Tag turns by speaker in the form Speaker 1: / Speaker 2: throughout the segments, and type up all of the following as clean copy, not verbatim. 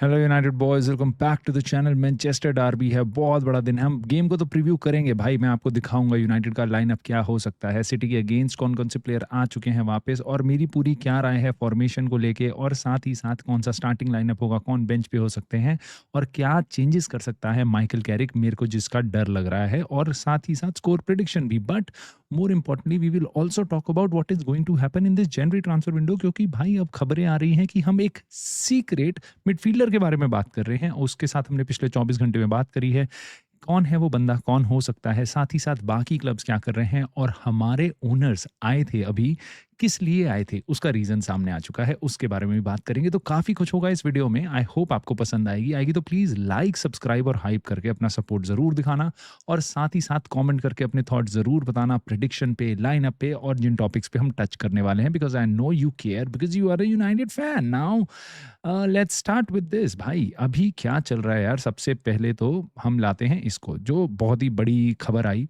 Speaker 1: Hello United boys, welcome back to the channel. Manchester derby है, बहुत बड़ा दिन है। हम गेम को तो प्रीव्यू करेंगे भाई, मैं आपको दिखाऊंगा यूनाइटेड का लाइनअप क्या हो सकता है, सिटी के अगेंस्ट कौन कौन से प्लेयर आ चुके हैं वापस, और मेरी पूरी क्या राय है फॉर्मेशन को लेके, और साथ ही साथ कौन सा स्टार्टिंग लाइनअप होगा, कौन बेंच पे हो सकते हैं, और क्या चेंजेस कर सकता है माइकल कैरिक, मेरे को जिसका डर लग रहा है, और साथ ही साथ स्कोर प्रिडिक्शन भी। But more importantly we will also talk about what is going to happen in this January transfer window, क्योंकि भाई अब खबरें आ रही हैं कि हम एक सीक्रेट मिडफील्डर के बारे में बात कर रहे हैं। उसके साथ हमने पिछले 24 घंटे में बात करी है, कौन है वो बंदा, कौन हो सकता है, साथ ही साथ बाकी क्लब्स क्या कर रहे हैं, और हमारे ओनर्स आए थे अभी किस लिए आए थे, उसका रीजन सामने आ चुका है, उसके बारे में भी बात करेंगे। तो काफी कुछ होगा इस वीडियो में। आई होप आपको पसंद आएगी तो प्लीज लाइक, सब्सक्राइब और हाइप करके अपना सपोर्ट जरूर दिखाना, और साथ ही साथ कमेंट करके अपने थॉट जरूर बताना प्रेडिक्शन पे, लाइनअप पे, और जिन टॉपिक्स पे हम टच करने वाले हैं, because I know you care, because you are a United fan. Now let's start with this. भाई अभी क्या चल रहा है यार, सबसे पहले तो हम लाते हैं इसको, जो बहुत ही बड़ी खबर आई।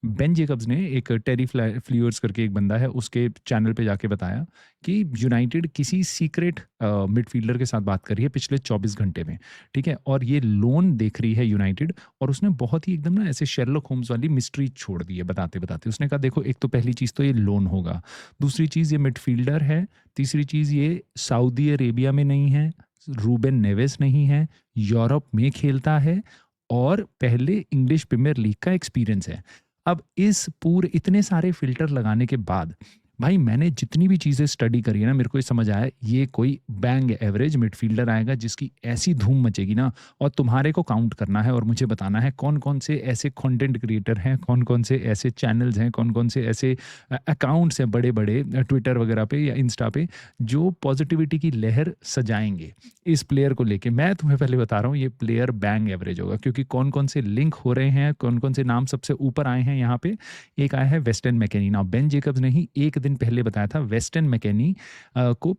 Speaker 1: बेन जेकब्स ने, एक टेरी फ्लियर्स करके एक बंदा है, उसके चैनल पे जाके बताया कि यूनाइटेड किसी सीक्रेट मिडफील्डर के साथ बात कर रही है पिछले 24 घंटे में, ठीक है, और ये लोन देख रही है यूनाइटेड। और उसने बहुत ही एकदम ना ऐसे शेरलॉक होम्स वाली मिस्ट्री छोड़ दी है बताते बताते। उसने कहा देखो, एक तो पहली चीज़ तो ये लोन होगा, दूसरी चीज़ ये मिडफील्डर है, तीसरी चीज़ ये सऊदी अरेबिया में नहीं है, रूबेन नेवेस नहीं है, यूरोप में खेलता है, और पहले इंग्लिश प्रीमियर लीग का एक्सपीरियंस है। अब इस पूरे इतने सारे फिल्टर लगाने के बाद भाई मैंने जितनी भी चीज़ें स्टडी करी है ना, मेरे को ये समझ आया ये कोई बैंग एवरेज मिडफील्डर आएगा जिसकी ऐसी धूम मचेगी ना। और तुम्हारे को काउंट करना है और मुझे बताना है कौन कौन से ऐसे कंटेंट क्रिएटर हैं, कौन कौन से ऐसे चैनल्स हैं, कौन कौन से ऐसे अकाउंट्स हैं बड़े बड़े ट्विटर वगैरह पे या इंस्टा पे, जो पॉजिटिविटी की लहर सजाएंगे इस प्लेयर को लेके। मैं तुम्हें पहले बता रहा हूँ ये प्लेयर बैंग एवरेज होगा, क्योंकि कौन कौन से लिंक हो रहे हैं, कौन कौन से नाम सबसे ऊपर आए हैं यहाँ पे। एक आया है वेस्टर्न मैकेनी। ना बेन जेकब्स ने ही एक दिन पहले बताया था वेस्टर्न मैकेनी को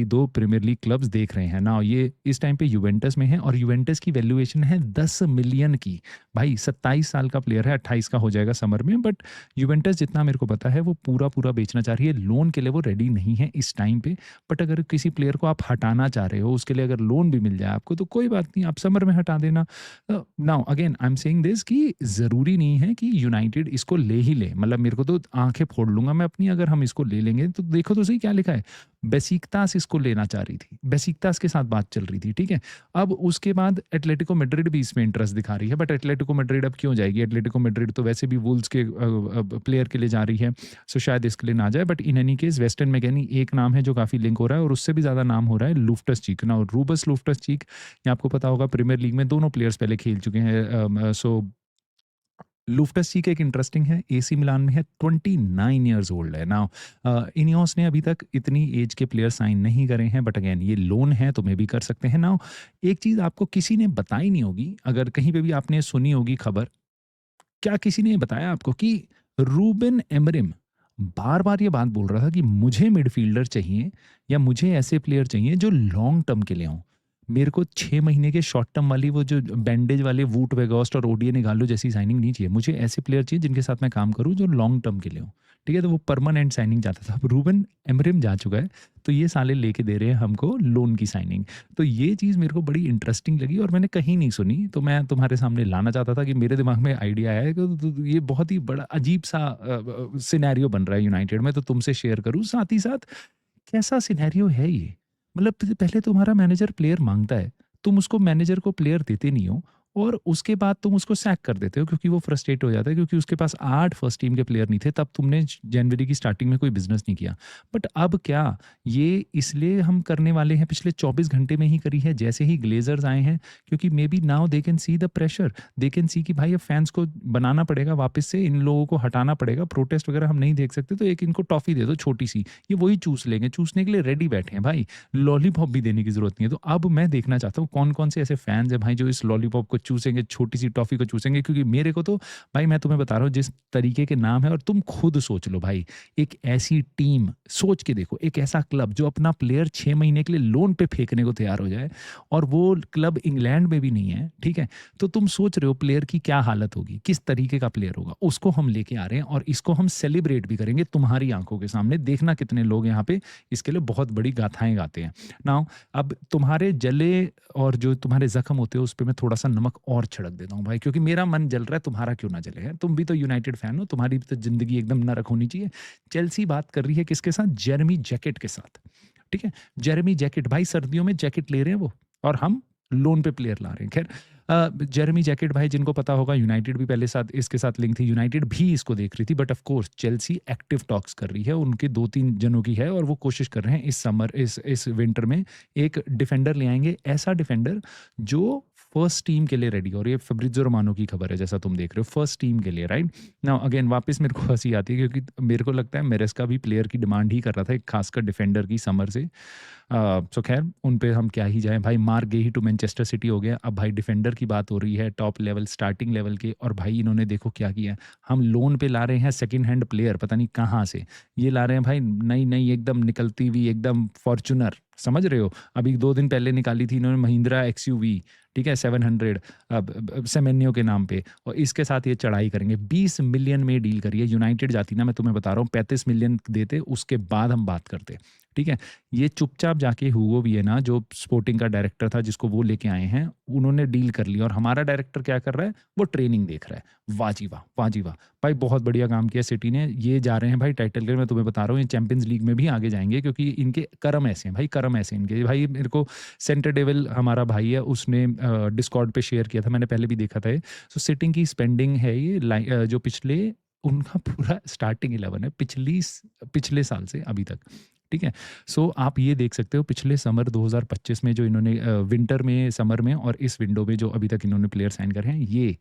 Speaker 1: दो प्रीमियर लीग क्लब्स देख रहे हैं ना। ये इस टाइम पे यूवेंटस में है, और यूवेंटस की वैल्यूएशन है 10 मिलियन की। भाई 27 साल का प्लेयर है, 28 का हो जाएगा समर में, बट यूवेंटस जितना मेरे को पता है वो पूरा पूरा बेचना चाह रही है। लोन के लिए वो रेडी नहीं है इस टाइम पे, बट अगर किसी प्लेयर को आप हटाना चाह रहे हो, उसके लिए अगर लोन भी मिल जाए आपको तो कोई बात नहीं, आप समर में हटा देना। Now again I am saying this कि जरूरी नहीं है कि यूनाइटेड इसको ले ही ले, मतलब मेरे को तो आंखें फोड़ लूंगा मैं अपनी अगर हम इसको ले लेंगे। तो देखो तो सही क्या लिखा है, बेसिकतास इसको लेना चाह रही थी, बेसिकतास के साथ बात चल रही थी, ठीक है। अब उसके बाद एटलेटिको मैड्रिड भी इसमें इंटरेस्ट दिखा रही है, बट एटलेटिको मैड्रिड अब क्यों जाएगी, एटलेटिको मैड्रिड तो वैसे भी वुल्स के प्लेयर के लिए जा रही है, सो शायद इसके लिए ना जाए। But in any case Weston McKennie एक नाम है जो काफी लिंक हो रहा है, और उससे भी ज्यादा नाम हो रहा है लुफ्टस चीक ना, रूबस लुफ्टस चीक। ये आपको पता होगा प्रीमियर लीग में दोनों प्लेयर्स पहले खेल चुके हैं। सो लुफ्टस चीक एक इंटरेस्टिंग है, एसी मिलान में है, 29 ईयर्स ओल्ड है ना। इनियोस ने अभी तक इतनी एज के प्लेयर साइन नहीं करे हैं, बट अगेन ये लोन है तो मे भी कर सकते हैं ना। एक चीज आपको किसी ने बताई नहीं होगी, अगर कहीं पे भी आपने सुनी होगी खबर, क्या किसी ने बताया आपको कि रूबेन एमरिम बार बार ये बात बोल रहा था कि मुझे मिडफील्डर चाहिए, या मुझे ऐसे प्लेयर चाहिए जो लॉन्ग टर्म के लिए हों। मेरे को 6 महीने के शॉर्ट टर्म वाली वो जो बैंडेज वाले वूट वेगोस्ट और ओडिए निकालो जैसी साइनिंग नहीं चाहिए, मुझे ऐसे प्लेयर चाहिए जिनके साथ मैं काम करूं जो लॉन्ग टर्म के लिए हो, ठीक है। तो वो परमानेंट साइनिंग चाहता था, अब रूबेन एमरिम जा चुका है, तो ये साले लेके दे रहे हैं हमको लोन की साइनिंग। तो ये चीज़ मेरे को बड़ी इंटरेस्टिंग लगी और मैंने कहीं नहीं सुनी, तो मैं तुम्हारे सामने लाना चाहता था कि मेरे दिमाग में आइडिया आया है कि तो ये बहुत ही बड़ा अजीब सा सिनेरियो बन रहा है यूनाइटेड में, तो तुमसे शेयर करूँ। साथ ही साथ कैसा सिनेरियो है ये, मतलब पहले तुम्हारा मैनेजर प्लेयर मांगता है, तुम उसको मैनेजर को प्लेयर देते नहीं हो, और उसके बाद तुम उसको सैक कर देते हो क्योंकि वो फ्रस्ट्रेट हो जाता है, क्योंकि उसके पास 8 फर्स्ट टीम के प्लेयर नहीं थे, तब तुमने जनवरी की स्टार्टिंग में कोई बिजनेस नहीं किया। बट अब क्या, ये इसलिए हम करने वाले हैं, पिछले 24 घंटे में ही करी है जैसे ही ग्लेजर्स आए हैं, क्योंकि may be now they can see the pressure, they can see कि भाई अब फैंस को बनाना पड़ेगा वापस से, इन लोगों को हटाना पड़ेगा, प्रोटेस्ट वगैरह हम नहीं देख सकते, तो एक इनको टॉफी दे दो छोटी सी, ये वही चूस लेंगे, चूसने के लिए रेडी बैठे हैं भाई, लॉलीपॉप भी देने की जरूरत नहीं है। तो अब मैं देखना चाहता हूँ कौन कौन से ऐसे फैंस हैं भाई जो इस लॉलीपॉप को चूसेंगे, छोटी-सी टॉफ़ी को चूसेंगे, क्योंकि मेरे को तो भाई मैं तुम्हें बता रहा हूँ जिस तरीके के नाम है, और तुम खुद सोच लो भाई, एक ऐसी टीम सोच के देखो, एक ऐसा क्लब जो अपना प्लेयर 6 महीने के लिए लोन पे फेंकने को तैयार हो जाए, और वो क्लब इंग्लैंड में भी नहीं है, ठीक है? तो तुम सोच रहे हो प्लेयर की क्या हालत होगी, किस तरीके का प्लेयर होगा। उसको हम लेके आ रहे हैं और इसको हम सेलिब्रेट भी करेंगे तुम्हारी आँखों के सामने। देखना कितने लोग यहाँ पे इसके लिए बहुत बड़ी गाथाएँ गाते हैं। नाउ अब तुम्हारे जले और जो तुम्हारे ज़ख्म होते हैं, उस पे मैं थोड़ा-सा नमक और छिड़क देता हूँ भाई, क्योंकि मेरा मन जल रहा है, तुम्हारा क्यों ना जले, हैं? तुम भी तो यूनाइटेड फैन हो, तुम्हारी भी तो ज़िंदगी एकदम नरक होनी चाहिए। चेल्सी बात कर रही है किसके साथ? जेरेमी जैकेट के साथ, ठीक है? जेरेमी जैकेट भाई, सर्दियों में जैकेट ले रहे हैं वो, और हम लोन पे प्लेयर ला रहे हैं। ख़ैर जेरेमी जैकेट भाई, जिनको पता होगा, यूनाइटेड भी पहले साथ इसके साथ लिंक थी, यूनाइटेड भी इसको देख रही थी, but of course Chelsea active talks कर रही है, उनके 2-3 जनों की है, और वो कोशिश कर रहे हैं इस विंटर में एक डिफेंडर ले आएँगे, ऐसा डिफेंडर जो फर्स्ट टीम के लिए रेडी हो। और ये फैब्रिज़ो रोमानो की खबर है, जैसा तुम देख रहे हो, फर्स्ट टीम के लिए, राइट? नाउ अगेन वापस मेरे को हँसी आती है, क्योंकि मेरे को लगता है मेरेस्का भी प्लेयर की डिमांड ही कर रहा था, एक खासकर डिफेंडर की समर से। सो खैर उन पे हम क्या ही जाएँ भाई, मार्क गेही टू मैनचेस्टर सिटी हो गया। अब भाई डिफेंडर की बात हो रही है, टॉप लेवल, स्टार्टिंग लेवल के, और भाई इन्होंने देखो क्या किया है, हम लोन पे ला रहे हैं सेकंड हैंड प्लेयर, पता नहीं कहाँ से। ये ला रहे हैं भाई नई-नई एकदम निकलती हुई एकदम फॉर्च्यूनर, समझ रहे हो? अभी 2 दिन पहले निकाली थी इन्होंने महिंद्रा एक्सयूवी, ठीक है? 700 सेमेन्यो के नाम पे, और इसके साथ ये चढ़ाई करेंगे। 20 मिलियन में डील करी है। यूनाइटेड जाती ना, मैं तुम्हें बता रहा हूँ 35 मिलियन देते, उसके बाद हम बात करते, ठीक है? ये चुपचाप जाके हुगो वियना, जो स्पोर्टिंग का डायरेक्टर था जिसको वो लेके आए हैं, उन्होंने डील कर ली, और हमारा डायरेक्टर क्या कर रहा है? वो ट्रेनिंग देख रहा है। वाह जी वाह! वाह जी वाह! भाई बहुत बढ़िया काम किया सिटी ने। ये जा रहे हैं भाई टाइटल के लिए, मैं तुम्हें बता रहा हूँ, ये चैंपियंस लीग में भी आगे जाएँगे, क्योंकि इनके कर्म ऐसे हैं भाई, कर्म ऐसे हैं इनके। भाई मेरे को सेंटर डेविल हमारा भाई है, उसने डिस्कॉर्ड पे शेयर किया था, मैंने पहले भी देखा था ये। सो सिटी की स्पेंडिंग है ये जो पिछले, उनका पूरा स्टार्टिंग 11 है पिछले साल से अभी तक, ठीक है? सो आप ये देख सकते हो पिछले समर 2025 में जो इन्होंने विंटर में, समर में, और इस विंडो में जो अभी तक इन्होंने प्लेयर साइन करे हैं,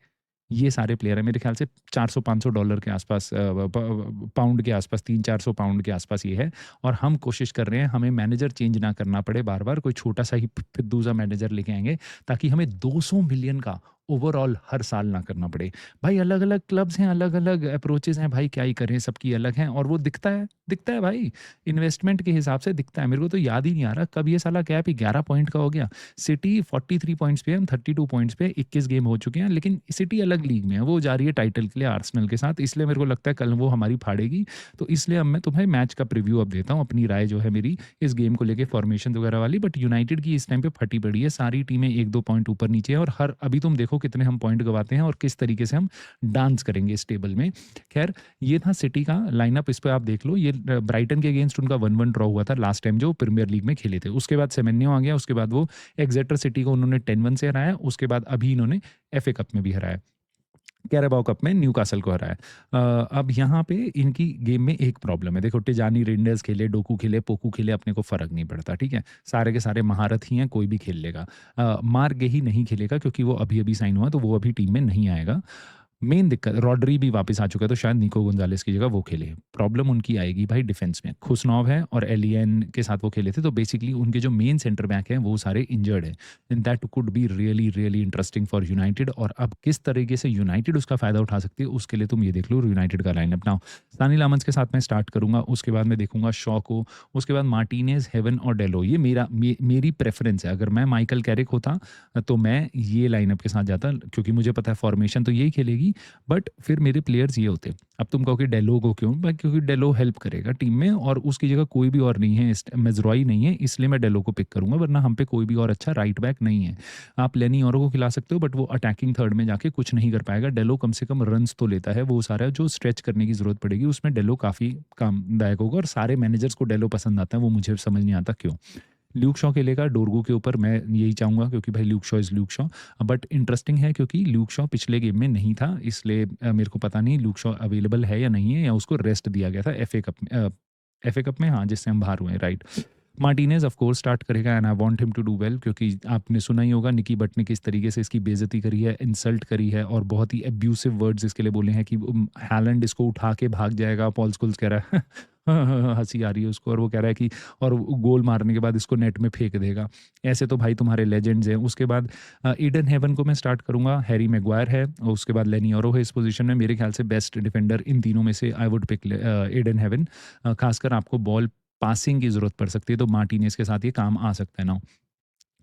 Speaker 1: ये सारे प्लेयर हैं। मेरे ख्याल से $400-500 के आसपास, पाउंड के आसपास, 300-400 पाउंड के आसपास ये है। और हम कोशिश कर रहे हैं हमें मैनेजर चेंज ना करना पड़े बार-बार, कोई छोटा-सा ही फिद्दू-सा मैनेजर लेके आएँगे, ताकि हमें 200 मिलियन का ओवरऑल हर साल ना करना पड़े। भाई अलग-अलग क्लब्स हैं, अलग-अलग अप्रोचेज़ हैं भाई, क्या ही करें, सबकी अलग हैं, और वो दिखता है भाई, इन्वेस्टमेंट के हिसाब से दिखता है। मेरे को तो याद ही नहीं आ रहा कब ये साला कैप ही 11 पॉइंट का हो गया। सिटी 43 पॉइंट्स पे है, हम 32 पॉइंट्स पे, 21 गेम हो चुके हैं, लेकिन सिटी अलग लीग में है, वो जा रही है टाइटल के लिए आर्सेनल के साथ, इसलिए मेरे को लगता है कल वो हमारी फाड़ेगी। तो इसलिए अब मैं तुम्हें मैच का प्रीव्यू अब देता हूँ, अपनी राय जो है मेरी इस गेम को लेके, फॉर्मेशन वगैरह वाली। बट यूनाइटेड की इस टाइम पे फटी पड़ी है, सारी टीमें 1-2 पॉइंट ऊपर नीचे है, और हर अभी तुम देखो कितने हम पॉइंट गवाते हैं और किस तरीके से हम डांस करेंगे इस टेबल में। खैर ये था सिटी का लाइनअप, इस पे आप देख लो। ये ब्राइटन के अगेंस्ट उनका 1-1 ड्रॉ हुआ था लास्ट टाइम जो प्रीमियर लीग में खेले थे। उसके बाद सेमेन्यो आ गया, उसके बाद वो एक्सेटर सिटी को उन्होंने 10-1 से हराया, उसके बाद अभी इन्होंने एफए कप में भी हराया, कैराबाओ कप में न्यूकासल को हराया। अब यहाँ पे इनकी गेम में एक प्रॉब्लम है। देखो टिजानी रेंडर्स खेले, डोकू खेले, पोकू खेले, अपने को फ़र्क नहीं पड़ता, ठीक है? सारे के सारे महारत ही हैं, कोई भी खेल लेगा। मार्क गेही नहीं खेलेगा क्योंकि वो अभी-अभी साइन हुआ, तो वो अभी टीम में नहीं आएगा। मेन दिक्कत, रॉड्री भी वापस आ चुका है, तो शायद निको गोंजालेस की जगह वो खेले। प्रॉब्लम उनकी आएगी भाई डिफेंस में। खुसनोव है और एलियन के साथ वो खेले थे, तो बेसिकली उनके जो मेन सेंटर बैक हैं वो सारे इंजर्ड हैं, and that could be really really interesting for United. और अब किस तरीके से यूनाइटेड उसका फ़ायदा उठा सकती है, उसके लिए तुम ये देख लो यूनाइटेड का लाइनअप। नाउ सानी लामंस के साथ मैं स्टार्ट करूँगा, उसके बाद मैं देखूँगा शॉ को, उसके बाद मार्टिनेज, हेवन और डेलो। ये मेरी प्रेफरेंस है। अगर मैं माइकल कैरिक होता तो मैं ये लाइनअप के साथ जाता, क्योंकि मुझे पता है फॉर्मेशन तो यही खेलेगी, बट फिर मेरे प्लेयर्स ये होते। अब तुम कहो कि डेलो को क्यों? क्योंकि डेलो हेल्प करेगा टीम में, और उसकी जगह कोई भी और नहीं है, मेज़रॉय नहीं है, इसलिए मैं डेलो को पिक करूँगा, वरना हम पे कोई भी और अच्छा राइट बैक नहीं है। आप लेनी औरों को खिला सकते हो, बट वो अटैकिंग थर्ड में जाके कुछ नहीं कर पाएगा। डेलो कम से कम रन्स तो लेता है, वो सारा जो स्ट्रेच करने की ज़रूरत पड़ेगी उसमें डेलो काफ़ी कामदायक होगा, और सारे मैनेजर्स को डेलो पसंद आता है, वो मुझे समझ नहीं आता क्यों। ल्यूक शॉ खेलेगा डोरगू के ऊपर, मैं यही चाहूँगा, क्योंकि भाई Luke Shaw is Luke Shaw. But interesting है क्योंकि ल्यूक शॉ पिछले गेम में नहीं था, इसलिए मेरे को पता नहीं ल्यूक शॉ अवेलेबल है या नहीं है, या उसको रेस्ट दिया गया था एफए कप में, हाँ, जिससे हम बाहर हुए हैं, right. Martinez of course start करेगा, and I want him to do well, क्योंकि आपने सुना ही होगा निकी बट ने किस तरीके से इसकी बेइज्जती करी है, इंसल्ट करी है, और बहुत ही अब्यूसिव वर्ड्स इसके लिए बोले हैं कि हालैंड इसको उठा के भाग जाएगा। पॉल स्कोल्स कह रहा है हाँ, हाँ, हाँ, हँसी आ रही है उसको और वो कह रहा है कि और गोल मारने के बाद इसको नेट में फेंक देगा। ऐसे तो भाई तुम्हारे लेजेंड्स हैं। उसके बाद ईडन हेवन को मैं स्टार्ट करूँगा, हैरी मैग्वायर है और उसके बाद लेनी ओरो है इस पोज़ीशन में। मेरे ख़्याल से बेस्ट डिफेंडर इन तीनों में से I would pick Ayden Heaven. ख़ासकर आपको बॉल पासिंग की ज़रूरत पड़ सकती है, तो मार्टिनेज के साथ ये काम आ सकता है ना।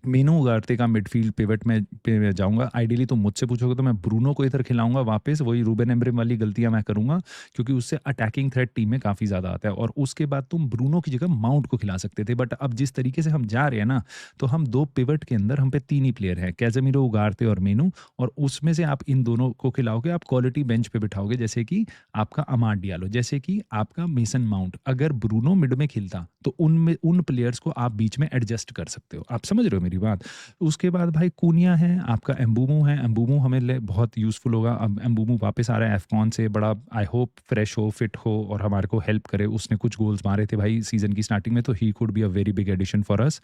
Speaker 1: मेनू उगारते का मिडफील्ड पिवट में पे मैं जाऊँगा। आइडियली तुम मुझसे पूछोगे तो मैं ब्रूनो को इधर खिलाऊँगा वापस, वही रूबेन अमोरिम वाली गलतियाँ मैं करूँगा, क्योंकि उससे अटैकिंग थ्रेट टीम में काफ़ी ज़्यादा आता है और उसके बाद तुम ब्रूनो की जगह माउंट को खिला सकते थे। बट अब जिस तरीके से हम जा रहे हैं ना, तो हम 2 पिवट के अंदर हम पे 3 ही प्लेयर हैं, कैज़ेमीरो, उगारते और मेनू, और उसमें से आप इन दोनों को खिलाओगे, आप क्वालिटी बेंच पे बिठाओगे, जैसे कि आपका अमाड डियालो, जैसे कि आपका मेसन माउंट। अगर ब्रूनो मिड में खेलता, तो उन प्लेयर्स को आप बीच में एडजस्ट कर सकते हो। आप समझ रहे हो मेरी बात? उसके बाद भाई कुनिया है, आपका एम्बुमो है। एम्बुमो हमें लिए बहुत यूज़फुल होगा। अब एम्बुमो वापस आ रहा है अफ़कॉन से, बड़ा आई होप फ्रेश हो, फिट हो और हमारे को हेल्प करे। उसने कुछ गोल्स मारे थे भाई सीज़न की स्टार्टिंग में, तो he could be a very big addition for us.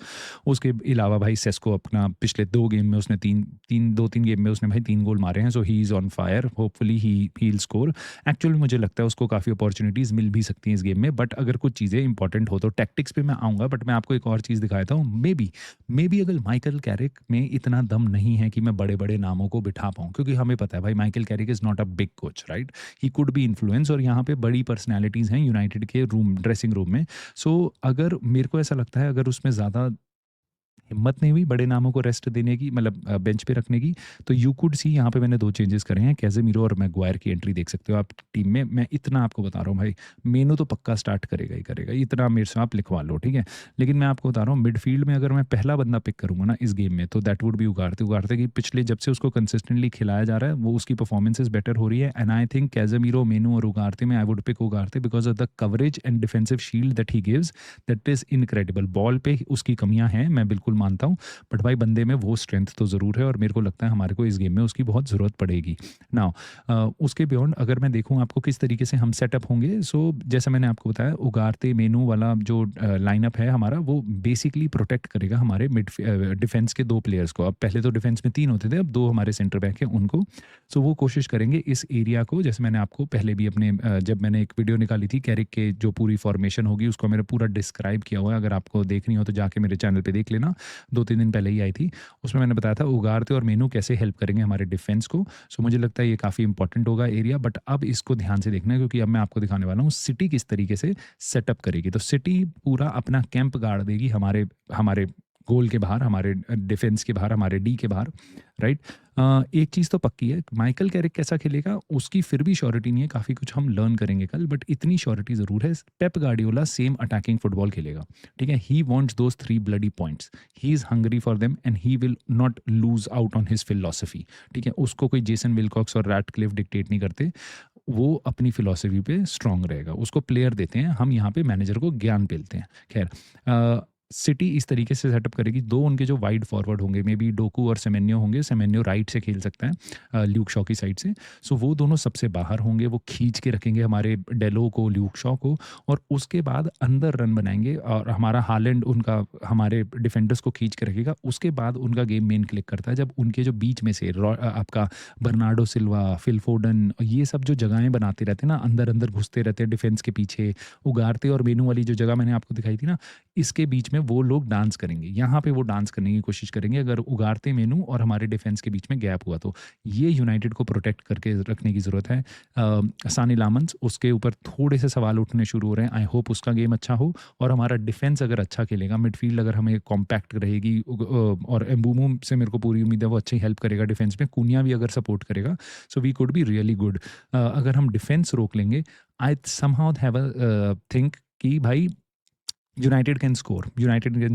Speaker 1: उसके अलावा भाई सेस्को अपना पिछले 2 गेम में उसने 2-3 गेम में उसने भाई 3 गोल मारे हैं, so he is on fire. Hopefully he will score. Actually मुझे लगता है उसको काफ़ी अपॉर्च्युनिटीज़ मिल भी सकती हैं इस गेम में, बट अगर कुछ चीज़ें इंपॉर्टेंट हो तो टैक्टिक्स पे मैं आऊँगा। बट मैं आपको एक और चीज़ दिखा देता हूँ, मे बी अगर माइकल कैरिक में इतना दम नहीं है कि मैं बड़े-बड़े नामों को बिठा पाऊँ, क्योंकि हमें पता है भाई Michael Carrick is not a big coach, right? He could B influence और यहाँ पे बड़ी पर्सनैलिटीज़ हैं यूनाइटेड के ड्रेसिंग रूम में। सो अगर मेरे को ऐसा लगता है, अगर उसमें ज़्यादा हिम्मत नहीं हुई बड़े नामों को रेस्ट देने की, मतलब बेंच पे रखने की, तो यू कुड सी यहाँ पे मैंने 2 चेंजेस करे हैं। कैज़ेमीरो और मैग्वायर की एंट्री देख सकते हो आप टीम में। मैं इतना आपको बता रहा हूँ भाई, मेनू तो पक्का स्टार्ट करेगा ही करेगा, इतना मेरे से आप लिखवा लो, ठीक है? लेकिन मैं आपको बता रहा हूँ, मिडफील्ड में अगर मैं पहला बंदा पिक करूँगा ना इस गेम में, तो दैट वुड बी उगारते। उगारते की पिछले जब से उसको कंसिस्टेंटली खिलाया जा रहा है, वो उसकी परफॉर्मेंसेज़ बेटर हो रही है, एंड आई थिंक कैज़ेमीरो, मेनू और उगारते में I would pick Ugarte because of the coverage and defensive shield that he gives, that is incredible. Ball पे उसकी कमियाँ हैं, मैं बिल्कुल मानता हूँ, बट भाई बंदे में वो स्ट्रेंथ तो ज़रूर है और मेरे को लगता है हमारे को इस गेम में उसकी बहुत ज़रूरत पड़ेगी। नाउ उसके बियॉन्ड अगर मैं देखूँ आपको किस तरीके से हम सेटअप होंगे, सो जैसा मैंने आपको बताया, उगारते मेनू वाला जो लाइनअप है हमारा, वो बेसिकली प्रोटेक्ट करेगा हमारे डिफेंस के 2 प्लेयर्स को। अब पहले तो डिफेंस में 3 होते थे, अब 2 हमारे सेंटर बैक हैं उनको। सो वो कोशिश करेंगे इस एरिया को, जैसे मैंने आपको पहले भी अपने जब मैंने एक वीडियो निकाली थी कैरिक के, जो पूरी फॉर्मेशन होगी उसको मैंने पूरा डिस्क्राइब किया हुआ है। अगर आपको देखनी हो तो जाके मेरे चैनल पे देख लेना, 2-3 दिन पहले ही आई थी। उसमें मैंने बताया था उगारते और मेनू कैसे हेल्प करेंगे हमारे डिफेंस को। सो मुझे लगता है ये काफ़ी इंपॉर्टेंट होगा एरिया, बट अब इसको ध्यान से देखना है, क्योंकि अब मैं आपको दिखाने वाला हूँ सिटी किस तरीके से सेटअप करेगी। तो सिटी पूरा अपना कैंप गाड़ देगी हमारे हमारे गोल के बाहर, हमारे डिफेंस के बाहर, हमारे डी के बाहर, राइट? एक चीज़ तो पक्की है, माइकल कैरिक कैसा खेलेगा उसकी फिर भी श्योरिटी नहीं है, काफ़ी कुछ हम लर्न करेंगे कल, बट इतनी श्योरिटी ज़रूर है, Pep Guardiola same attacking football खेलेगा, ठीक है? He wants those 3 bloody points, he is hungry for them and he will not lose out on his philosophy, ठीक है? उसको कोई जेसन विलकॉक्स और रैटक्लिफ डिक्टेट नहीं करते, वो अपनी फिलॉसफी पे स्ट्रांग रहेगा। उसको प्लेयर देते हैं, हम यहाँ पे मैनेजर को ज्ञान पेलते हैं। खैर, सिटी इस तरीके से सेटअप करेगी, 2 उनके जो वाइड फॉरवर्ड होंगे, मे बी डोकू और सेमेन्यो होंगे। सेमेन्यो राइट से खेल सकता है ल्यूक शॉ की साइड से। सो वो दोनों सबसे बाहर होंगे, वो खींच के रखेंगे हमारे डेलो को, ल्यूक शॉ को, और उसके बाद अंदर रन बनाएँगे और हमारा हालैंड उनका हमारे डिफेंडर्स को खींच के रखेगा। उसके बाद उनका गेम मेन क्लिक करता है जब उनके जो बीच में से आपका बर्नार्डो सिल्वा, फिल फोडन, ये सब जो जगहें बनाते रहते हैं ना, अंदर-अंदर घुसते रहते हैं डिफेंस के पीछे, उगारते और मेनू वाली जो जगह मैंने आपको दिखाई थी ना, इसके बीच में वो लोग डांस करेंगे। यहाँ पे वो डांस करने की कोशिश करेंगे अगर उगारते मेनू और हमारे डिफेंस के बीच में गैप हुआ तो। ये यूनाइटेड को प्रोटेक्ट करके रखने की ज़रूरत है। सानी लामन्स, उसके ऊपर थोड़े से सवाल उठने शुरू हो रहे हैं। आई होप उसका गेम अच्छा हो और हमारा डिफेंस अगर अच्छा खेलेगा, मिडफील्ड अगर हमें कॉम्पैक्ट रहेगी, और एम्बुमो से मेरे को पूरी उम्मीद है वो अच्छी हेल्प करेगा डिफेंस में। कुनिया भी अगर सपोर्ट करेगा, so we could be really good. अगर हम डिफेंस रोक लेंगे, I somehow have a think कि भाई यूनाइटेड कैन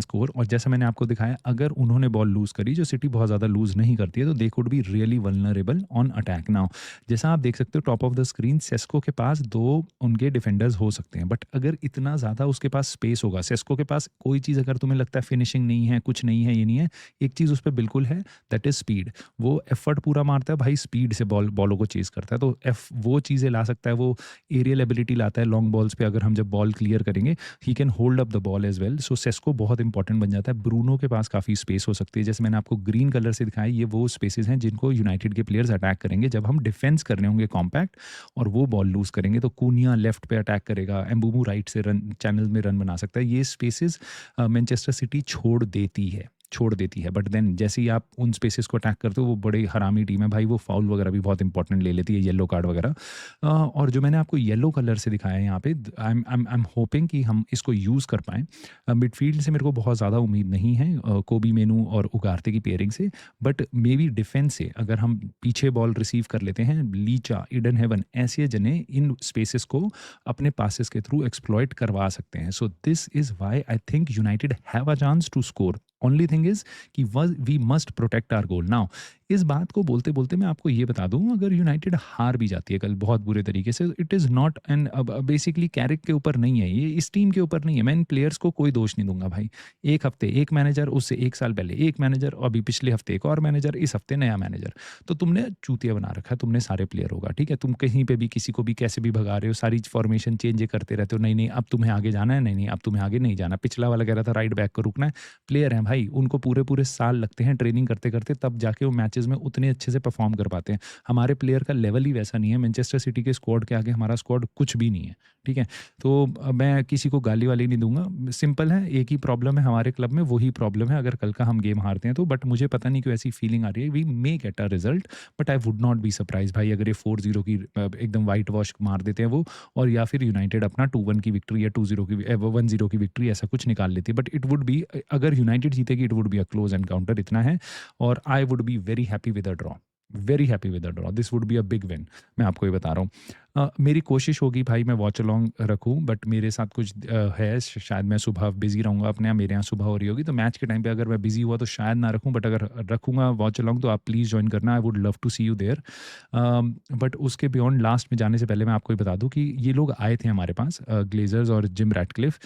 Speaker 1: स्कोर। और जैसा मैंने आपको दिखाया, अगर उन्होंने बॉल लूज़ करी, जो सिटी बहुत ज़्यादा लूज़ नहीं करती है, तो they could be really vulnerable on attack. Now जैसा आप देख सकते हो top of the screen, Sesko के पास 2 उनके डिफेंडर्स हो सकते हैं, बट अगर इतना ज़्यादा उसके पास स्पेस होगा, सेस्को के पास कोई चीज़ अगर तुम्हें लगता है फिनिशिंग नहीं है, कुछ नहीं है, ये नहीं है, एक चीज़ उस पे बिल्कुल है, दैट इज़ स्पीड। वो एफर्ट पूरा मारता है भाई, स्पीड से बॉलों को चेज़ करता है, तो वो चीज़ें ला सकता है, वो एरियल एबिलिटी लाता है लॉन्ग बॉल्स पे। अगर हम जब बॉल क्लियर करेंगे, he can hold up up the ball as well, so Sesko बहुत इंपॉर्टेंट बन जाता है। ब्रूनो के पास काफ़ी स्पेस हो सकती है, जैसे मैंने आपको ग्रीन कलर से दिखाया, ये वो स्पेसेस हैं जिनको यूनाइटेड के प्लेयर्स अटैक करेंगे जब हम डिफेंस कर रहे होंगे कॉम्पैक्ट और वो बॉल लूज करेंगे। तो कूनिया लेफ्ट पे अटैक करेगा, एम्बूमू राइट से रन चैनल में रन बना सकता है। ये स्पेसेस मैनचेस्टर सिटी छोड़ देती है, बट देन जैसे ही आप उन स्पेसेस को अटैक करते हो, वो बड़ी हरामी टीम है भाई, वो फाउल वगैरह भी बहुत इंपॉर्टेंट ले लेती है, येलो कार्ड वगैरह। और जो मैंने आपको येलो कलर से दिखाया है यहाँ पे, आई एम होपिंग कि हम इसको यूज़ कर पाएँ। मिडफील्ड से मेरे को बहुत ज़्यादा उम्मीद नहीं है कोबी मेनू और उगारते की पेयरिंग से, बट मे बी डिफेंस से अगर हम पीछे बॉल रिसीव कर लेते हैं, लीचा, ईडन हेवन, ऐसे जने इन स्पेसेस को अपने पासेस के थ्रू एक्सप्लॉइट करवा सकते हैं। So this is why I think United have a chance to score. Only thing is कि we must protect our goal. Now इस बात को बोलते बोलते मैं आपको ये बता दूं, अगर यूनाइटेड हार भी जाती है कल बहुत बुरे तरीके से, it is not an, basically Carrick के ऊपर नहीं है, ये इस टीम के ऊपर नहीं है। मैं इन प्लेयर्स को कोई दोष नहीं दूंगा भाई। एक हफ्ते एक मैनेजर, उससे एक साल पहले एक मैनेजर, और अभी पिछले हफ्ते एक और मैनेजर, इस हफ्ते नया मैनेजर। तो तुमने चूतिया बना रखा है, तुमने सारे प्लेयर होगा, ठीक है। तुम कहीं पे भी किसी को भी कैसे भी भगा रहे हो, सारी फॉर्मेशन चेंज करते रहते हो, नहीं नहीं अब तुम्हें आगे जाना है, नहीं नहीं अब तुम्हें आगे नहीं जाना। पिछला वाला कह रहा था राइट बैक को रुकना है। प्लेयर हैं भाई, उनको पूरे पूरे साल लगते हैं ट्रेनिंग करते करते, तब जाके वो मैचेस में उतने अच्छे से परफॉर्म कर पाते हैं। हमारे प्लेयर का लेवल ही वैसा नहीं है, मैनचेस्टर सिटी के स्क्वाड के आगे हमारा स्क्वाड कुछ भी नहीं है, ठीक है। तो मैं किसी को गाली वाली नहीं दूंगा, सिंपल है, एक ही प्रॉब्लम है हमारे क्लब में, वही प्रॉब्लम है अगर कल का हम गेम हारते हैं तो। बट मुझे पता नहीं क्यों ऐसी फीलिंग आ रही है, we may get a result, but I would not be surprise भाई अगर ये 4-0 की एकदम वाइट वॉश मार देते हैं वो, और या फिर यूनाइटेड अपना 2-1 की विक्ट्री या 2-0 की 1-0 की विक्ट्री ऐसा कुछ निकाल लेती है। बट इट वुड बी, अगर यूनाइटेड जीतेगी it would be a close encounter, इतना है। और I would be very happy with a draw, very happy with a draw, this would be a big win. मैं आपको ये बता रहा हूँ। मेरी कोशिश होगी भाई मैं वॉच अलॉन्ग रखूँ, बट मेरे साथ कुछ है, शायद मैं सुबह बिजी रहूँगा अपने यहाँ, मेरे यहाँ सुबह हो रही होगी, तो मैच के टाइम पे अगर मैं बिजी हुआ तो शायद ना रखूँ, बट अगर रखूँगा वॉच अलॉन्ग तो आप प्लीज़ ज्वाइन करना, I would love to see you there. But उसके बियॉन्ड लास्ट में जाने से पहले मैं आपको ये बता दूँ कि ये लोग आए थे हमारे पास, ग्लेजर्स और जिम रैटक्लिफ।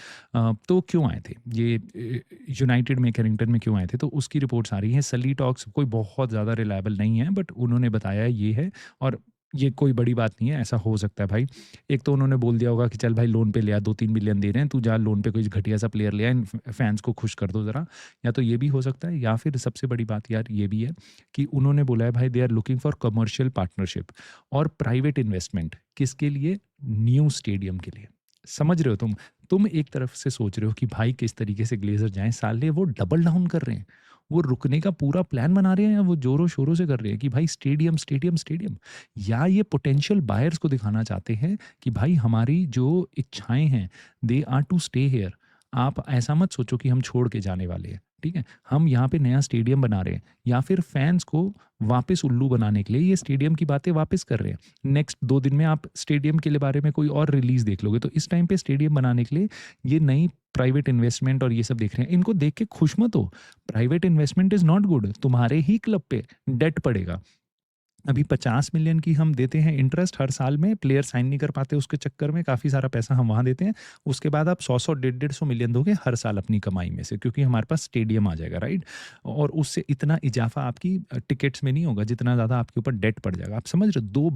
Speaker 1: तो क्यों आए थे ये यूनाइटेड में, कैरिंगटन में क्यों आए थे, तो उसकी रिपोर्ट्स आ रही हैं। सली टॉक्स कोई बहुत ज़्यादा रिलायबल नहीं है, बट उन्होंने बताया ये है, और ये कोई बड़ी बात नहीं है, ऐसा हो सकता है भाई। एक तो उन्होंने बोल दिया होगा कि चल भाई लोन पे ले आ, 2-3 मिलियन दे रहे हैं, तू जा लोन पे कोई घटिया सा प्लेयर ले आ, इन फैंस को खुश कर दो ज़रा। या तो ये भी हो सकता है, या फिर सबसे बड़ी बात यार ये भी है कि उन्होंने बोला है भाई they are looking for commercial partnership और प्राइवेट इन्वेस्टमेंट। किसके लिए? न्यू स्टेडियम के लिए। समझ रहे हो तुम एक तरफ से सोच रहे हो कि भाई किस तरीके से ग्लेजर जाएं, साले वो डबल डाउन कर रहे हैं, वो रुकने का पूरा प्लान बना रहे हैं, या वो जोरों शोरों से कर रहे हैं कि भाई स्टेडियम स्टेडियम स्टेडियम। या ये पोटेंशियल बायर्स को दिखाना चाहते हैं कि भाई हमारी जो इच्छाएं हैं, they are to stay here. आप ऐसा मत सोचो कि हम छोड़ के जाने वाले हैं, ठीक है। हम यहाँ पे नया स्टेडियम बना रहे हैं, या फिर फैंस को वापस उल्लू बनाने के लिए ये स्टेडियम की बातें वापस कर रहे हैं। नेक्स्ट 2 दिन में आप स्टेडियम के लिए बारे में कोई और रिलीज देख लोगे, तो इस टाइम पे स्टेडियम बनाने के लिए ये नई प्राइवेट इन्वेस्टमेंट और ये सब देख रहे हैं। इनको देख के खुश मत हो, private investment is not good, तुम्हारे ही क्लब पे डेट पड़ेगा। अभी 50 मिलियन की हम देते हैं इंटरेस्ट हर साल में, प्लेयर साइन नहीं कर पाते उसके चक्कर में, काफ़ी सारा पैसा हम वहाँ देते हैं। उसके बाद आप 100-100, 150-150 मिलियन दोगे हर साल अपनी कमाई में से, क्योंकि हमारे पास स्टेडियम आ जाएगा, राइट। और उससे इतना इजाफा आपकी टिकट्स में नहीं होगा जितना ज़्यादा आपके ऊपर डेट पड़ जाएगा। आप समझ रहे हो, 2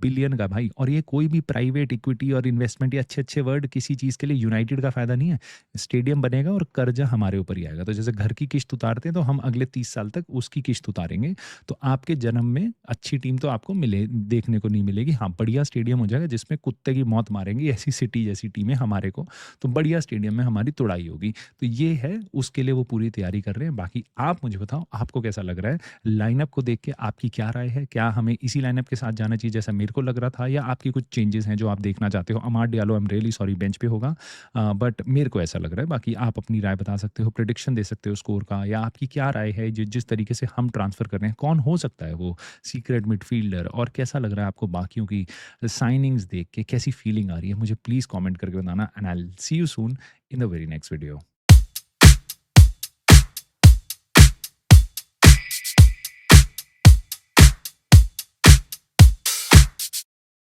Speaker 1: बिलियन का भाई। और ये कोई भी प्राइवेट इक्विटी और इन्वेस्टमेंट, ये अच्छे अच्छे वर्ड किसी चीज़ के लिए यूनाइटेड का फायदा नहीं है। स्टेडियम बनेगा और कर्जा हमारे ऊपर ही आएगा। तो जैसे घर की किश्त उतारते हैं, तो हम अगले 30 साल तक उसकी किश्त उतारेंगे। तो आपके जन्म में अच्छी टीम तो आपको मिले देखने को नहीं मिलेगी। हाँ, बढ़िया स्टेडियम हो जाएगा जिसमें कुत्ते की मौत मारेंगी ऐसी सिटी जैसी टीमें हमारे को, तो बढ़िया स्टेडियम में हमारी तुड़ाई होगी। तो ये है, उसके लिए वो पूरी तैयारी कर रहे हैं। बाकी आप मुझे बताओ आपको कैसा लग रहा है, लाइनअप को देख के आपकी क्या राय है? क्या हमें इसी लाइनअप के साथ जाना चाहिए जैसा मेरे को लग रहा था, या आपकी कुछ चेंजेस हैं जो आप देखना चाहते हो? Amad Diallo, I'm really sorry, bench पे होगा, बट मेरे को ऐसा लग रहा है। बाकी आप अपनी राय बता सकते हो, प्रेडिक्शन दे सकते हो स्कोर का, या आपकी क्या राय है जिस तरीके से हम ट्रांसफर कर रहे हैं, कौन हो सकता है वो सीक्रेट मिडफील्डर, और कैसा लग रहा है आपको बाकियों की साइनिंग्स देख के, कैसी फीलिंग आ रही है? मुझे प्लीज़ कमेंट करके बताना, and I will see you soon in the very next video.